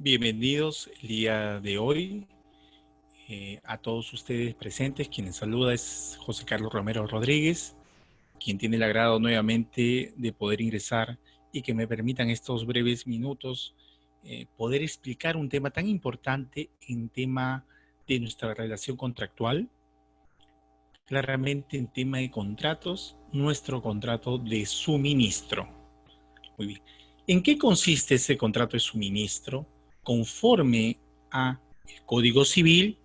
Bienvenidos el día de hoy a todos ustedes presentes. Quien les saluda es José Carlos Romero Rodríguez, quien tiene el agrado nuevamente de poder ingresar y que me permitan estos breves minutos poder explicar un tema tan importante en tema de nuestra relación contractual. Claramente en tema de contratos, nuestro contrato de suministro. Muy bien. ¿En qué consiste ese contrato de suministro? Conforme a el Código Civil,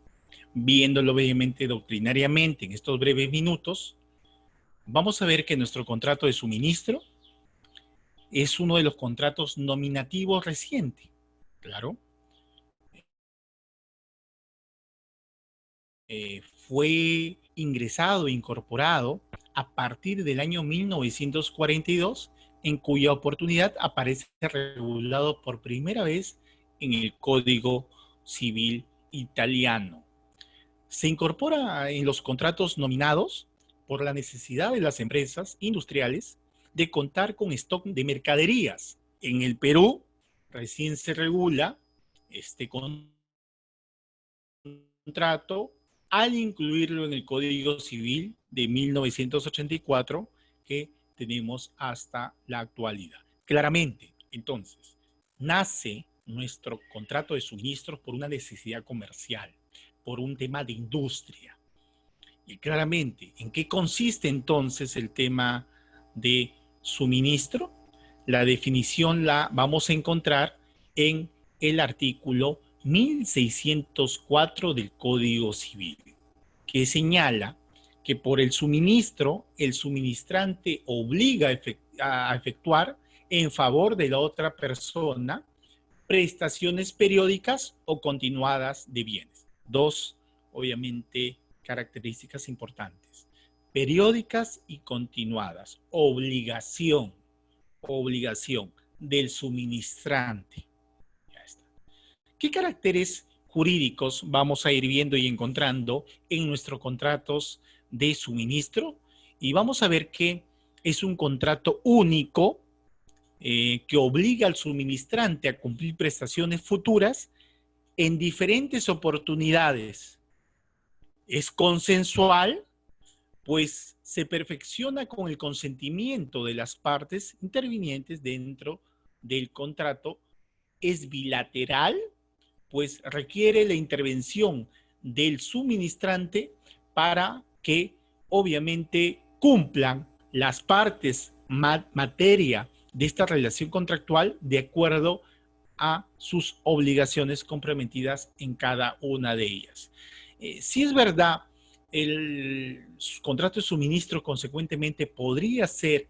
viéndolo obviamente doctrinariamente en estos breves minutos, vamos a ver que nuestro contrato de suministro es uno de los contratos nominativos recientes. Claro. Fue ingresado e incorporado a partir del año 1942, en cuya oportunidad aparece regulado por primera vez en el Código Civil italiano. Se incorpora en los contratos nominados por la necesidad de las empresas industriales de contar con stock de mercaderías. En el Perú recién se regula este contrato al incluirlo en el Código Civil de 1984 que tenemos hasta la actualidad. Claramente, entonces, nace nuestro contrato de suministros por una necesidad comercial, por un tema de industria. Y claramente, ¿en qué consiste entonces el tema de suministro? La definición la vamos a encontrar en el artículo 1604 del Código Civil, que señala que por el suministro, el suministrante obliga a efectuar en favor de la otra persona prestaciones periódicas o continuadas de bienes. Dos, obviamente, características importantes. Periódicas y continuadas. Obligación del suministrante. Ya está. ¿Qué caracteres jurídicos vamos a ir viendo y encontrando en nuestros contratos de suministro? Y vamos a ver que es un contrato único que obliga al suministrante a cumplir prestaciones futuras en diferentes oportunidades. Es consensual, pues se perfecciona con el consentimiento de las partes intervinientes dentro del contrato. Es bilateral, pues requiere la intervención del suministrante para que obviamente cumplan las partes materia de esta relación contractual de acuerdo a sus obligaciones comprometidas en cada una de ellas. Si es verdad, el contrato de suministro consecuentemente podría ser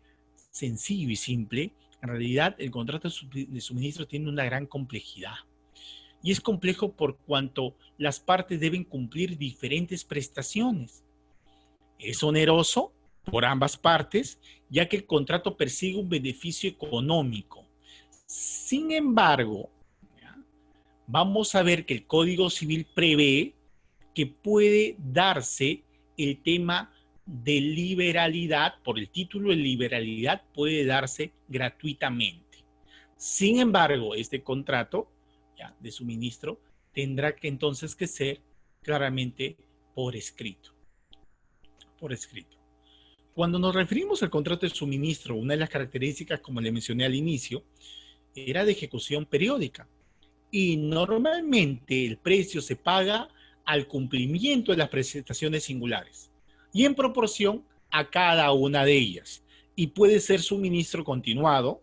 sencillo y simple, en realidad el contrato de suministro tiene una gran complejidad. Y es complejo por cuanto las partes deben cumplir diferentes prestaciones. Es oneroso por ambas partes, ya que el contrato persigue un beneficio económico. Sin embargo, vamos a ver que el Código Civil prevé que puede darse el tema de liberalidad, por el título de liberalidad puede darse gratuitamente. Sin embargo, este contrato de suministro tendrá que entonces que ser claramente por escrito. Por escrito. Cuando nos referimos al contrato de suministro, una de las características, como le mencioné al inicio, era de ejecución periódica. Y normalmente el precio se paga al cumplimiento de las prestaciones singulares y en proporción a cada una de ellas. Y puede ser suministro continuado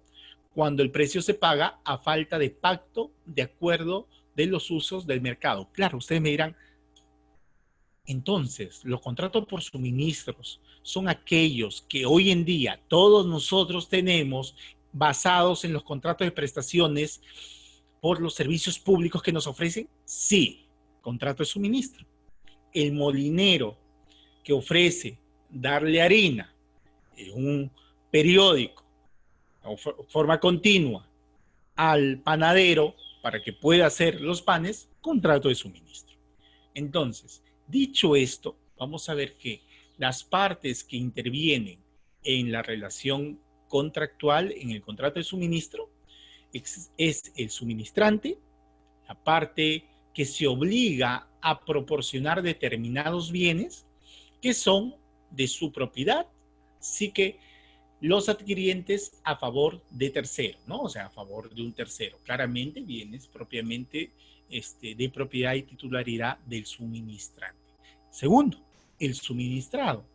cuando el precio se paga a falta de pacto de acuerdo de los usos del mercado. Claro, ustedes me dirán, entonces, los contratos por suministros son aquellos que hoy en día todos nosotros tenemos basados en los contratos de prestaciones por los servicios públicos que nos ofrecen. Sí, contrato de suministro. El molinero que ofrece darle harina en un periódico de forma continua al panadero para que pueda hacer los panes, contrato de suministro. Entonces, dicho esto, vamos a ver que las partes que intervienen en la relación contractual, en el contrato de suministro, es el suministrante, la parte que se obliga a proporcionar determinados bienes que son de su propiedad, sí que los adquirientes a favor de tercero, ¿no? O sea, a favor de un tercero. Claramente bienes propiamente de propiedad y titularidad del suministrante. Segundo, el suministrado.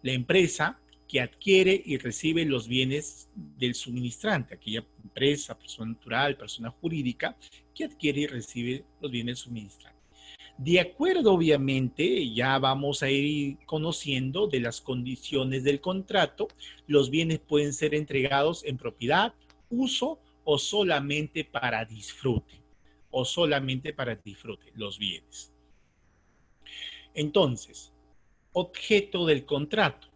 La empresa que adquiere y recibe los bienes del suministrante, aquella empresa, persona natural, persona jurídica, que adquiere y recibe los bienes del suministrante. De acuerdo, obviamente, ya vamos a ir conociendo de las condiciones del contrato. Los bienes pueden ser entregados en propiedad, uso o solamente para disfrute. O solamente para disfrute los bienes. Entonces, objeto del contrato.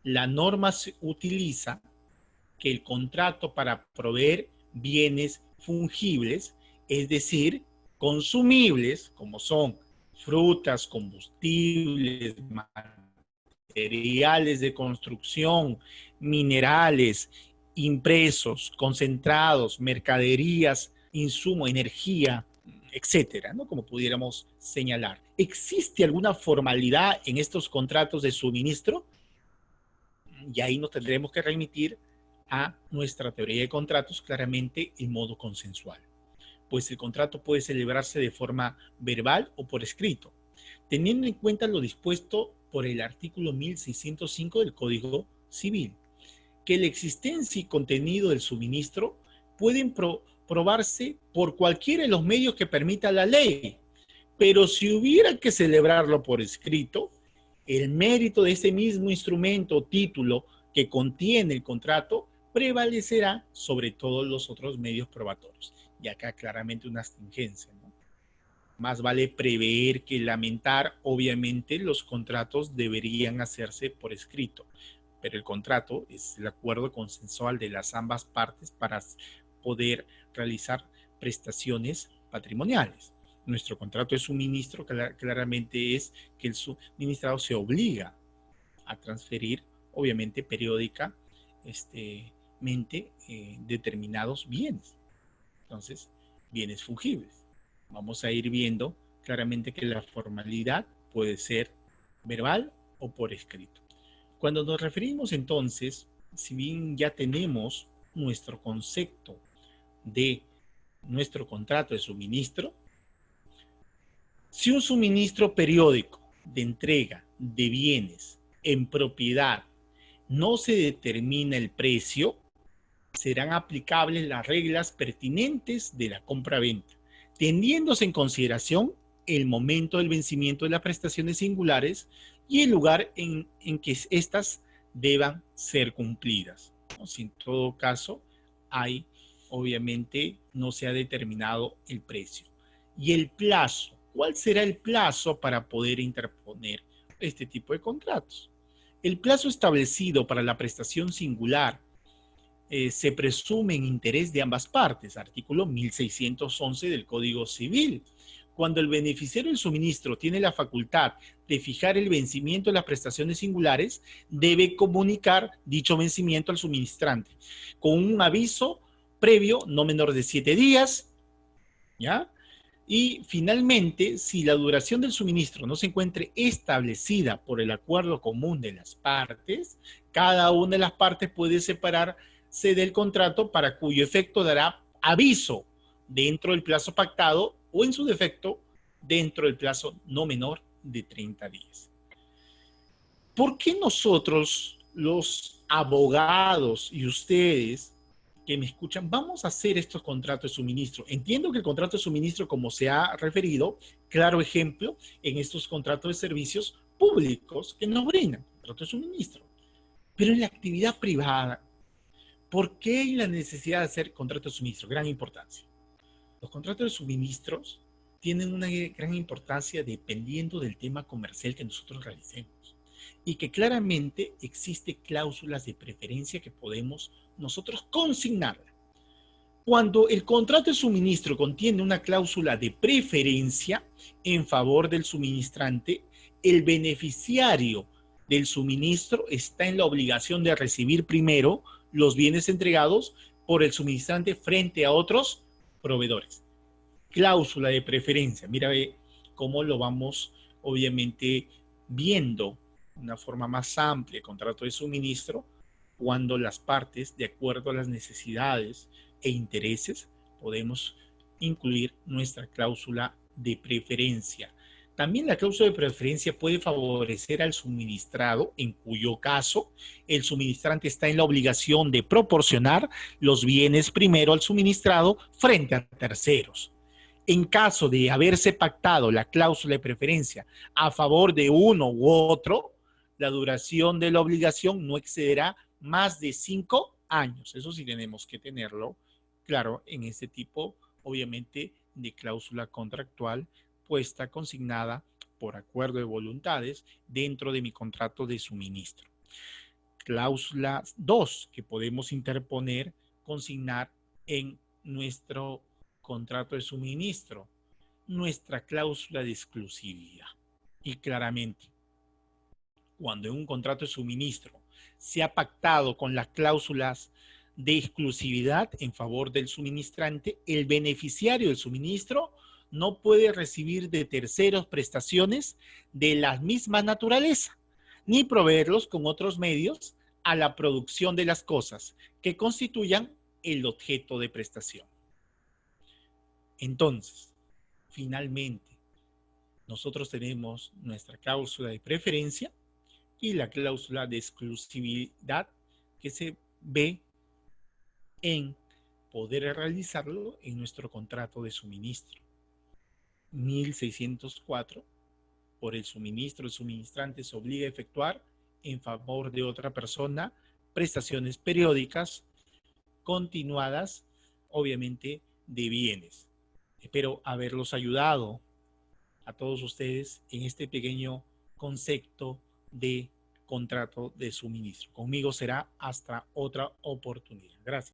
La norma se utiliza que el contrato para proveer bienes fungibles, es decir, consumibles, como son frutas, combustibles, materiales de construcción, minerales, impresos, concentrados, mercaderías, insumo, energía, etcétera, ¿no? Como pudiéramos señalar. ¿Existe alguna formalidad en estos contratos de suministro? Y ahí nos tendremos que remitir a nuestra teoría de contratos, claramente en modo consensual. Pues el contrato puede celebrarse de forma verbal o por escrito, teniendo en cuenta lo dispuesto por el artículo 1605 del Código Civil, que la existencia y contenido del suministro pueden probarse por cualquiera de los medios que permita la ley, pero si hubiera que celebrarlo por escrito, el mérito de ese mismo instrumento o título que contiene el contrato prevalecerá sobre todos los otros medios probatorios. Y acá claramente una astringencia, ¿no? Más vale prever que lamentar. Obviamente los contratos deberían hacerse por escrito, pero el contrato es el acuerdo consensual de las ambas partes para poder realizar prestaciones patrimoniales. Nuestro contrato de suministro claramente es que el suministrado se obliga a transferir, obviamente, periódicamente determinados bienes. Entonces, bienes fungibles. Vamos a ir viendo claramente que la formalidad puede ser verbal o por escrito. Cuando nos referimos entonces, si bien ya tenemos nuestro concepto de nuestro contrato de suministro, si un suministro periódico de entrega de bienes en propiedad no se determina el precio, serán aplicables las reglas pertinentes de la compra-venta, teniéndose en consideración el momento del vencimiento de las prestaciones singulares y el lugar en que éstas deban ser cumplidas. Si en todo caso obviamente no se ha determinado el precio. Y el plazo. ¿Cuál será el plazo para poder interponer este tipo de contratos? El plazo establecido para la prestación singular se presume en interés de ambas partes, artículo 1611 del Código Civil. Cuando el beneficiario del suministro tiene la facultad de fijar el vencimiento de las prestaciones singulares, debe comunicar dicho vencimiento al suministrante con un aviso previo no menor de 7 días, ¿ya? Y finalmente, si la duración del suministro no se encuentre establecida por el acuerdo común de las partes, cada una de las partes puede separarse del contrato, para cuyo efecto dará aviso dentro del plazo pactado o, en su defecto, dentro del plazo no menor de 30 días. ¿Por qué nosotros, los abogados y ustedes que me escuchan, vamos a hacer estos contratos de suministro? Entiendo que el contrato de suministro, como se ha referido, claro ejemplo, en estos contratos de servicios públicos que nos brindan, contrato de suministro. Pero en la actividad privada, ¿por qué hay la necesidad de hacer contratos de suministro? Gran importancia. Los contratos de suministros tienen una gran importancia dependiendo del tema comercial que nosotros realicemos. Y que claramente existe cláusulas de preferencia que podemos nosotros consignarla. Cuando el contrato de suministro contiene una cláusula de preferencia en favor del suministrante, el beneficiario del suministro está en la obligación de recibir primero los bienes entregados por el suministrante frente a otros proveedores. Cláusula de preferencia. Mira, ve cómo lo vamos, obviamente, viendo de una forma más amplia el contrato de suministro cuando las partes, de acuerdo a las necesidades e intereses, podemos incluir nuestra cláusula de preferencia. También la cláusula de preferencia puede favorecer al suministrado, en cuyo caso el suministrante está en la obligación de proporcionar los bienes primero al suministrado frente a terceros. En caso de haberse pactado la cláusula de preferencia a favor de uno u otro, la duración de la obligación no excederá más de 5 años. Eso sí tenemos que tenerlo claro en este tipo, obviamente, de cláusula contractual puesta, consignada por acuerdo de voluntades dentro de mi contrato de suministro. Cláusula 2 que podemos interponer, consignar en nuestro contrato de suministro, nuestra cláusula de exclusividad. Y claramente, cuando en un contrato de suministro se ha pactado con las cláusulas de exclusividad en favor del suministrante, el beneficiario del suministro no puede recibir de terceros prestaciones de la misma naturaleza, ni proveerlos con otros medios a la producción de las cosas que constituyan el objeto de prestación. Entonces, finalmente, nosotros tenemos nuestra cláusula de preferencia y la cláusula de exclusividad que se ve en poder realizarlo en nuestro contrato de suministro. 1604, por el suministro, el suministrante se obliga a efectuar en favor de otra persona prestaciones periódicas continuadas, obviamente, de bienes. Espero haberlos ayudado a todos ustedes en este pequeño concepto de contrato de suministro. Conmigo será hasta otra oportunidad. Gracias.